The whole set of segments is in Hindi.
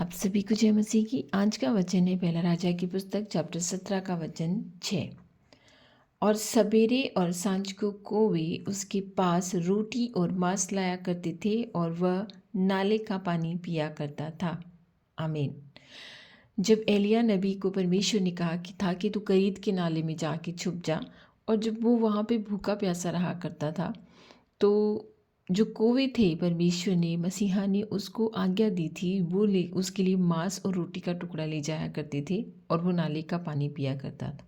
आप सभी को जय मसीह की। आज का वचन है पहला राजा की पुस्तक चैप्टर 17 का वचन 6। और सवेरे और सांझ को वे उसके पास रोटी और मांस लाया करते थे और वह नाले का पानी पिया करता था। आमीन। जब एलिया नबी को परमेश्वर ने कहा कि तू करीत के नाले में जाके छुप जा, और जब वो वहाँ पे भूखा प्यासा रहा करता था, तो जो कौवे थे, परमेश्वर ने मसीहा ने उसको आज्ञा दी थी, वो ले उसके लिए मांस और रोटी का टुकड़ा ले जाया करते थे और वो नाले का पानी पिया करता था।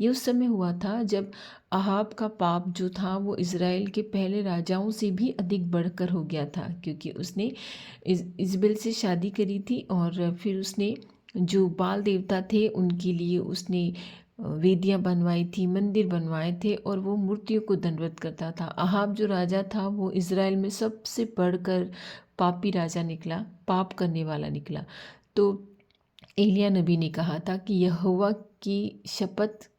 ये उस समय हुआ था जब अहाब का पाप जो था वो इज़राइल के पहले राजाओं से भी अधिक बढ़कर हो गया था, क्योंकि उसने इज़बेल से शादी करी थी और फिर उसने जो बाल देवता थे उनके लिए उसने वेदियाँ बनवाई थी, मंदिर बनवाए थे और वो मूर्तियों को दंडवत करता था। अहाब जो राजा था वो इज़राइल में सबसे बढ़कर पापी राजा निकला, पाप करने वाला निकला। तो एलिया नबी ने कहा था कि यहोवा की शपथ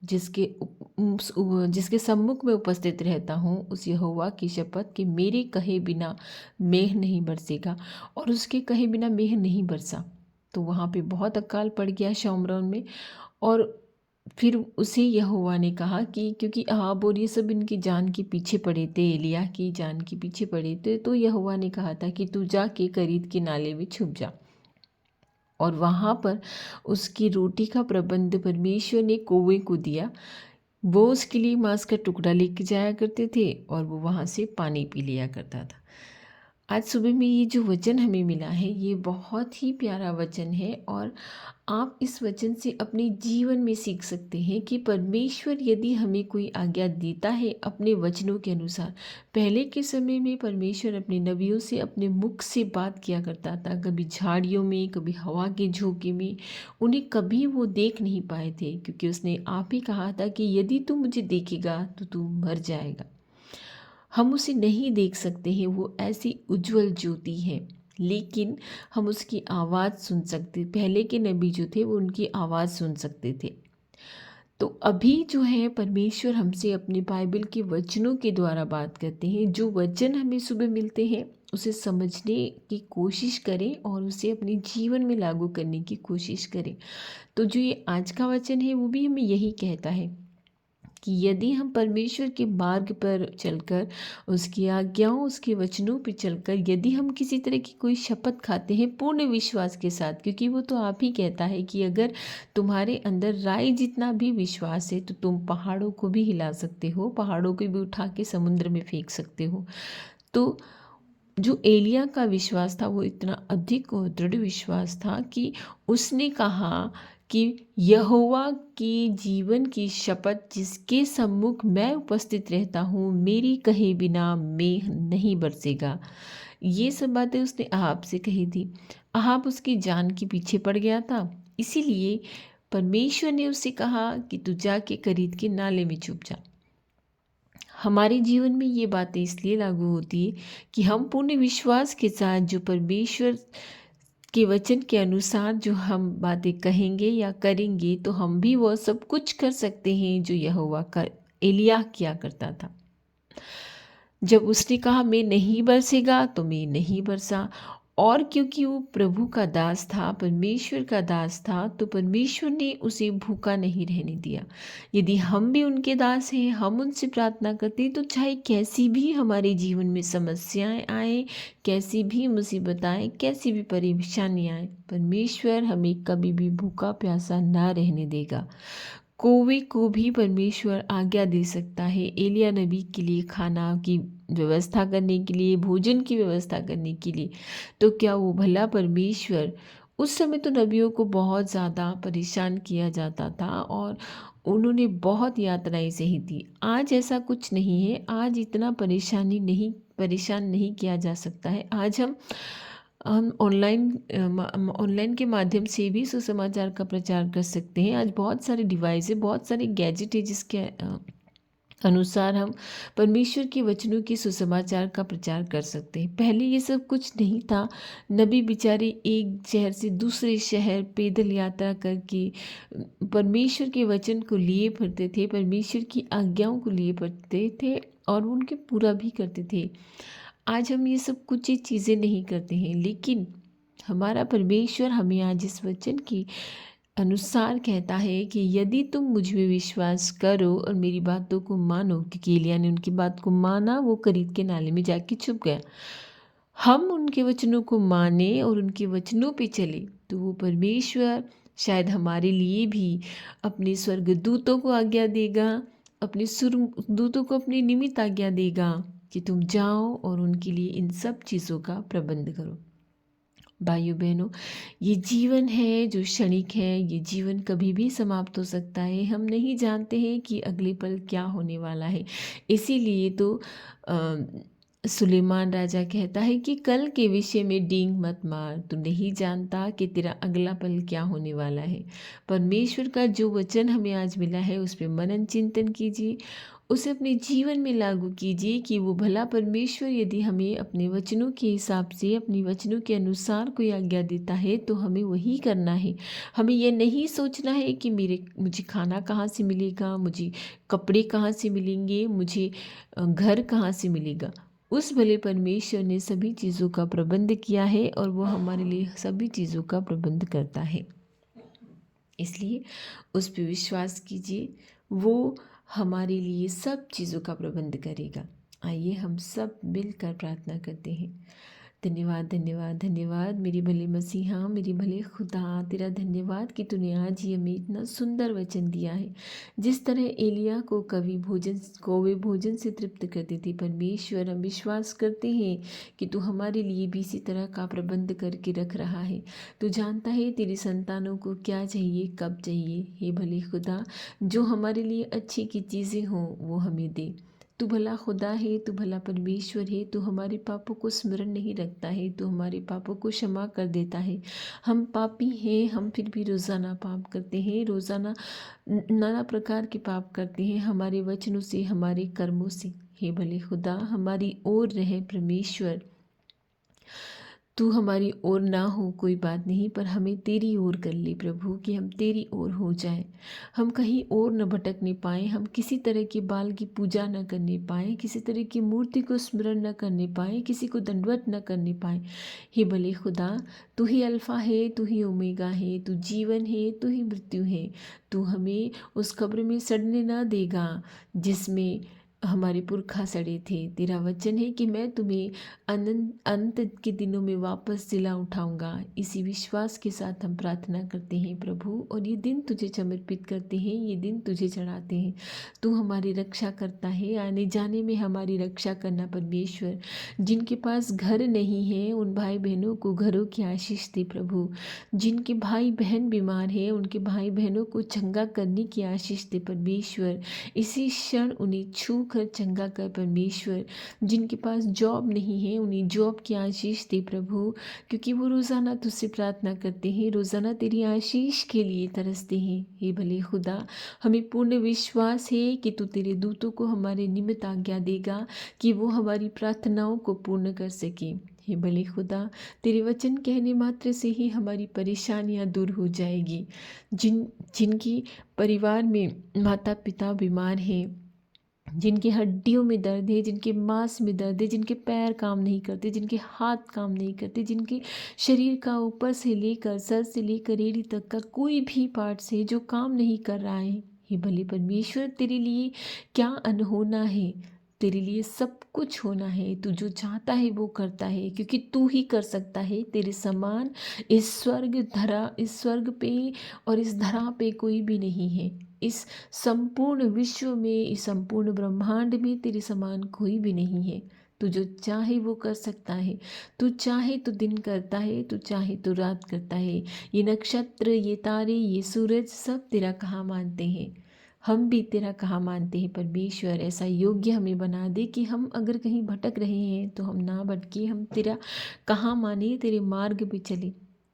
जिसके सम्मुख में उपस्थित रहता हूँ, उस यहोवा की शपथ कि मेरे कहे बिना मेघ नहीं बरसेगा, और उसके कहे बिना मेघ नहीं बरसा। तो वहाँ पे बहुत अकाल पड़ गया शामरोन में। और फिर उसे यहोवा ने कहा कि क्योंकि अहाब और ये सब इनकी जान के पीछे पड़े थे, एलिया की जान के पीछे पड़े थे, तो यहोवा ने कहा था कि तू जाके करीत के नाले में छुप जा। और वहाँ पर उसकी रोटी का प्रबंध परमेश्वर ने कौवे को दिया। वो उसके लिए मांस का टुकड़ा लेके जाया करते थे और वो वहाँ से पानी पी लिया करता था। आज सुबह में ये जो वचन हमें मिला है, ये बहुत ही प्यारा वचन है और आप इस वचन से अपने जीवन में सीख सकते हैं कि परमेश्वर यदि हमें कोई आज्ञा देता है अपने वचनों के अनुसार। पहले के समय में परमेश्वर अपने नबियों से अपने मुख से बात किया करता था, कभी झाड़ियों में, कभी हवा के झोंके में। उन्हें कभी वो देख नहीं पाए थे, क्योंकि उसने आप ही कहा था कि यदि तू मुझे देखेगा तो तू मर जाएगा। हम उसे नहीं देख सकते हैं, वो ऐसी उज्जवल ज्योति है, लेकिन हम उसकी आवाज़ सुन सकते। पहले के नबी जो थे वो उनकी आवाज़ सुन सकते थे। तो अभी जो है परमेश्वर हमसे अपने बाइबल के वचनों के द्वारा बात करते हैं। जो वचन हमें सुबह मिलते हैं उसे समझने की कोशिश करें और उसे अपने जीवन में लागू करने की कोशिश करें। तो जो ये आज का वचन है वो भी हमें यही कहता है कि यदि हम परमेश्वर के मार्ग पर चलकर, उसकी आज्ञाओं, उसके वचनों पर चलकर, यदि हम किसी तरह की कोई शपथ खाते हैं पूर्ण विश्वास के साथ, क्योंकि वो तो आप ही कहता है कि अगर तुम्हारे अंदर राई जितना भी विश्वास है तो तुम पहाड़ों को भी हिला सकते हो, पहाड़ों को भी उठा के समुद्र में फेंक सकते हो। तो जो एलिया का विश्वास था वो इतना अधिक और दृढ़ विश्वास था कि उसने कहा कि यहोवा की जीवन की शपथ जिसके सम्मुख मैं उपस्थित रहता हूँ, मेरी कहे बिना मेघ नहीं बरसेगा। ये सब बातें उसने अहाब से कही थी। अहाब उसकी जान के पीछे पड़ गया था, इसीलिए परमेश्वर ने उससे कहा कि तू जाके करीत के नाले में छुप जा। हमारे जीवन में ये बातें इसलिए लागू होती है कि हम पूर्ण विश्वास के साथ जो परमेश्वर के वचन के अनुसार जो हम बातें कहेंगे या करेंगे, तो हम भी वो सब कुछ कर सकते हैं जो यहोवा का एलिय्याह किया करता था। जब उसने कहा मैं नहीं बरसेगा तो मैं नहीं बरसा। और क्योंकि वो प्रभु का दास था, परमेश्वर का दास था, तो परमेश्वर ने उसे भूखा नहीं रहने दिया। यदि हम भी उनके दास हैं, हम उनसे प्रार्थना करते हैं, तो चाहे कैसी भी हमारे जीवन में समस्याएं आए, कैसी भी मुसीबत आए, कैसी भी परेशानी आए, परमेश्वर हमें कभी भी भूखा प्यासा ना रहने देगा। कौवे को भी परमेश्वर आज्ञा दे सकता है एलिया नबी के लिए खाना की व्यवस्था करने के लिए, भोजन की व्यवस्था करने के लिए। तो क्या वो भला परमेश्वर, उस समय तो नबियों को बहुत ज़्यादा परेशान किया जाता था और उन्होंने बहुत यातनाएं सही थी। आज ऐसा कुछ नहीं है, आज इतना परेशान नहीं किया जा सकता है। आज हम ऑनलाइन के माध्यम से भी सुसमाचार का प्रचार कर सकते हैं। आज बहुत सारे डिवाइस है, बहुत सारे गैजेट है जिसके अनुसार हम परमेश्वर के वचनों के सुसमाचार का प्रचार कर सकते हैं। पहले ये सब कुछ नहीं था। नबी बेचारे एक शहर से दूसरे शहर पैदल यात्रा करके परमेश्वर के वचन को लिए फिरते थे, परमेश्वर की आज्ञाओं को लिए फिरते थे और उनके पूरा भी करते थे। आज हम ये सब कुछ ही चीज़ें नहीं करते हैं, लेकिन हमारा परमेश्वर हमें आज इस वचन की अनुसार कहता है कि यदि तुम मुझ में विश्वास करो और मेरी बातों को मानो, क्योंकि एलिय्याह ने उनकी बात को माना, वो करीत के नाले में जाके छुप गया। हम उनके वचनों को माने और उनके वचनों पे चले तो वो परमेश्वर शायद हमारे लिए भी अपने स्वर्गदूतों को आज्ञा देगा, अपने दूतों को अपने निमित्त आज्ञा देगा कि तुम जाओ और उनके लिए इन सब चीज़ों का प्रबंध करो। भाइयों बहनों, ये जीवन है जो क्षणिक है, ये जीवन कभी भी समाप्त हो सकता है। हम नहीं जानते हैं कि अगले पल क्या होने वाला है। इसीलिए तो सुलेमान राजा कहता है कि कल के विषय में डींग मत मार, तू नहीं जानता कि तेरा अगला पल क्या होने वाला है। परमेश्वर का जो वचन हमें आज मिला है उस पर मनन चिंतन कीजिए, उसे अपने जीवन में लागू कीजिए कि वो भला परमेश्वर यदि हमें अपने वचनों के हिसाब से, अपने वचनों के अनुसार कोई आज्ञा देता है तो हमें वही करना है। हमें यह नहीं सोचना है कि मुझे खाना कहाँ से मिलेगा, मुझे कपड़े कहाँ से मिलेंगे, मुझे घर कहाँ से मिलेगा। उस भले परमेश्वर ने सभी चीज़ों का प्रबंध किया है और वो हमारे लिए सभी चीज़ों का प्रबंध करता है। इसलिए उस पर विश्वास कीजिए, वो हमारे लिए सब चीज़ों का प्रबंध करेगा। आइए हम सब मिलकर प्रार्थना करते हैं। धन्यवाद धन्यवाद धन्यवाद मेरे भले मसीहा, मेरे भले खुदा, तेरा धन्यवाद कि तूने आज ही हमें इतना सुंदर वचन दिया है। जिस तरह एलिय्याह को वे भोजन से तृप्त करते थे, परमेश्वर हम विश्वास करते हैं कि तू हमारे लिए भी इसी तरह का प्रबंध करके रख रहा है। तू जानता है तेरी संतानों को क्या चाहिए, कब चाहिए। हे भले खुदा, जो हमारे लिए अच्छी की चीज़ें हों वो हमें दे। तू भला खुदा है, तू भला परमेश्वर है, तू हमारे पापों को स्मरण नहीं रखता है, तू हमारे पापों को क्षमा कर देता है। हम पापी हैं, हम फिर भी रोज़ाना पाप करते हैं, रोज़ाना नाना प्रकार के पाप करते हैं, हमारे वचनों से, हमारे कर्मों से। हे भले खुदा, हमारी ओर रहे परमेश्वर। तू हमारी ओर ना हो कोई बात नहीं, पर हमें तेरी ओर कर ले प्रभु, कि हम तेरी ओर हो जाए। हम कहीं और न भटकने पाएँ, हम किसी तरह के बाल की पूजा न करने पाएँ, किसी तरह की मूर्ति को स्मरण न करने पाएँ, किसी को दंडवत न करने पाएँ। हे भले खुदा, तू ही अल्फ़ा है, तू ही ओमेगा है, तू जीवन है, तू ही मृत्यु है। तू हमें उस कब्र में सड़ने ना देगा जिसमें हमारे पुरखा सड़े थे। तेरा वचन है कि मैं तुम्हें अंत के दिनों में वापस जिला उठाऊंगा। इसी विश्वास के साथ हम प्रार्थना करते हैं प्रभु, और ये दिन तुझे समर्पित करते हैं, ये दिन तुझे चढ़ाते हैं। तू हमारी रक्षा करता है, आने जाने में हमारी रक्षा करना परमेश्वर। जिनके पास घर नहीं है उन भाई बहनों को घरों की आशीष दे प्रभु। जिनके भाई बहन बीमार हैं उनके भाई बहनों को चंगा करने की आशीष दे परमेश्वर। इसी क्षण उन्हें छू कर चंगा कर परमेश्वर। जिनके पास जॉब नहीं है उन्हें जॉब की आशीष दे प्रभु, क्योंकि वो रोज़ाना तुझसे प्रार्थना करते हैं, रोज़ाना तेरी आशीष के लिए तरसते हैं। हे भले खुदा, हमें पूर्ण विश्वास है कि तू तेरे दूतों को हमारे निमित्त आज्ञा देगा कि वो हमारी प्रार्थनाओं को पूर्ण कर सके। हे भले खुदा, तेरे वचन कहने मात्र से ही हमारी परेशानियां दूर हो जाएगी। जिनकी परिवार में माता पिता बीमार हैं, जिनकी हड्डियों में दर्द है, जिनके मांस में दर्द है, जिनके पैर काम नहीं करते, जिनके हाथ काम नहीं करते, जिनके शरीर का ऊपर से लेकर सर से लेकर एड़ी तक का कोई भी पार्ट है जो काम नहीं कर रहा है, हे भले परमेश्वर, तेरे लिए क्या अनहोना है। तेरे लिए सब कुछ होना है। तू जो चाहता है वो करता है, क्योंकि तू ही कर सकता है। तेरे समान इस स्वर्ग पे और इस धरा पे कोई भी नहीं है। इस संपूर्ण विश्व में, इस संपूर्ण ब्रह्मांड में तेरे समान कोई भी नहीं है। तू जो चाहे वो कर सकता है। तू चाहे तो दिन करता है, तू चाहे तो रात करता है। ये नक्षत्र, ये तारे, ये सूरज सब तेरा कहा मानते हैं। हम भी तेरा कहा मानते हैं परमेश्वर। ऐसा योग्य हमें बना दे कि हम अगर कहीं भटक रहे हैं तो हम ना भटके, हम तेरा कहा माने, तेरे मार्ग पे चले।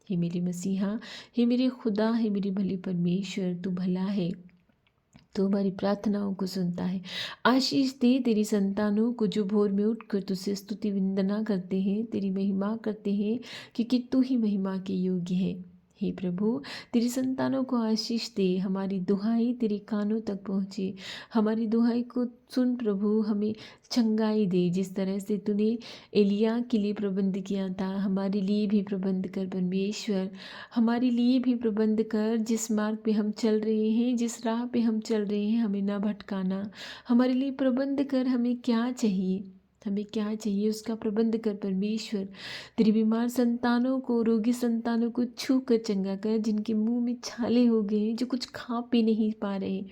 हे मेरे मसीहा, हे मेरे खुदा, हे मेरे भले परमेश्वर, तू भला है, तो हमारी प्रार्थनाओं को सुनता है। आशीष दे तेरी संतानों को जो भोर में उठकर तुझसे स्तुति वंदना करते हैं, तेरी महिमा करते हैं, क्योंकि तू ही महिमा के योग्य है। हे प्रभु, तेरी संतानों को आशीष दे, हमारी दुहाई तेरे कानों तक पहुँचे, हमारी दुहाई को सुन प्रभु, हमें चंगाई दे। जिस तरह से तूने एलिया के लिए प्रबंध किया था, हमारे लिए भी प्रबंध कर परमेश्वर, हमारे लिए भी प्रबंध कर। जिस मार्ग पे हम चल रहे हैं, जिस राह पे हम चल रहे हैं, हमें ना भटकाना, हमारे लिए प्रबंध कर। हमें क्या चाहिए, हमें क्या चाहिए उसका प्रबंध कर परमेश्वर। तेरी बीमार संतानों को, रोगी संतानों को छू कर चंगा कर, जिनके मुंह में छाले हो गए हैं, जो कुछ खा पी नहीं पा रहे,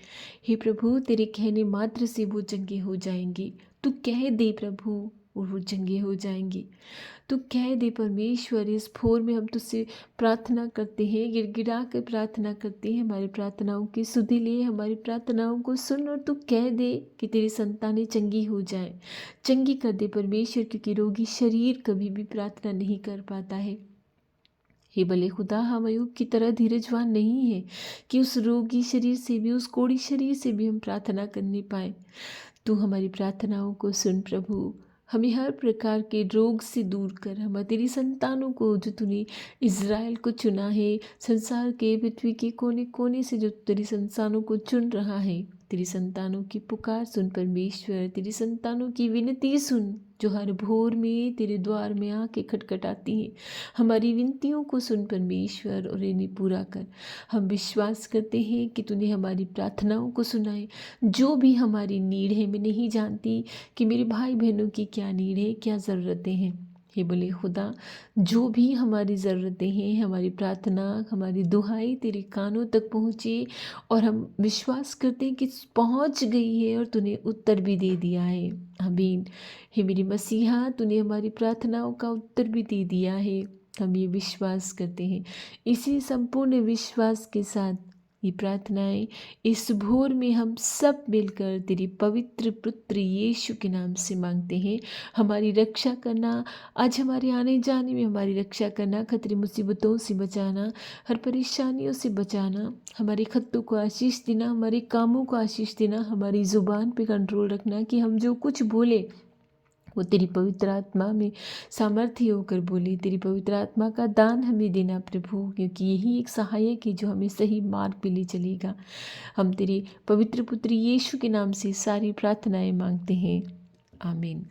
हे प्रभु तेरे कहने मात्र से वो चंगे हो जाएंगे। तू कह दे प्रभु, और वो चंगे हो जाएंगे। तू कह दे परमेश्वर। इस भोर में हम तुझसे प्रार्थना करते हैं, गिड़गिड़ा कर प्रार्थना करते हैं। हमारी प्रार्थनाओं की सुधि ले, हमारी प्रार्थनाओं को सुन, और तू कह दे कि तेरी संतानें चंगी हो जाए। चंगी कर दे परमेश्वर, क्योंकि रोगी शरीर कभी भी प्रार्थना नहीं कर पाता है। हे भले खुदा, हम अयूब की तरह धीरजवान नहीं है कि उस रोगी शरीर से भी, उस कोढ़ी शरीर से भी हम प्रार्थना करने पाए। तू हमारी प्रार्थनाओं को सुन प्रभु, हमें हर प्रकार के रोग से दूर कर। हम तेरी संतानों को, जो तूने इज़राइल को चुना है, संसार के पृथ्वी के कोने कोने से जो तेरी संतानों को चुन रहा है, तेरी संतानों की पुकार सुन परमेश्वर, तेरी संतानों की विनती सुन, जो हर भोर में तेरे द्वार में आके खटखटाती हैं। हमारी विनतियों को सुन परमेश्वर, और इन्हें पूरा कर। हम विश्वास करते हैं कि तूने हमारी प्रार्थनाओं को सुनाए। जो भी हमारी नीड है, मैं नहीं जानती कि मेरे भाई बहनों की क्या नीड है, क्या ज़रूरतें हैं। हे बोले खुदा, जो भी हमारी ज़रूरतें हैं, हमारी प्रार्थना, हमारी दुहाई तेरे कानों तक पहुँचे, और हम विश्वास करते हैं कि पहुँच गई है, और तूने उत्तर भी दे दिया है। आमीन। हे मेरी मसीहा, तूने हमारी प्रार्थनाओं का उत्तर भी दे दिया है। हम ये विश्वास करते हैं। इसी संपूर्ण विश्वास के साथ ये प्रार्थनाएं इस भोर में हम सब मिलकर तेरी पवित्र पुत्र यीशु के नाम से मांगते हैं। हमारी रक्षा करना, आज हमारे आने जाने में हमारी रक्षा करना, खतरे मुसीबतों से बचाना, हर परेशानियों से बचाना, हमारे खत्तों को आशीष देना, हमारे कामों को आशीष देना, हमारी ज़ुबान पे कंट्रोल रखना कि हम जो कुछ बोले वो तेरी पवित्र आत्मा में सामर्थ्य होकर बोले। तेरी पवित्र आत्मा का दान हमें देना प्रभु, क्योंकि यही एक सहायक है जो हमें सही मार्ग पे ले चलेगा। हम तेरे पवित्र पुत्र यीशु के नाम से सारी प्रार्थनाएं मांगते हैं। आमीन।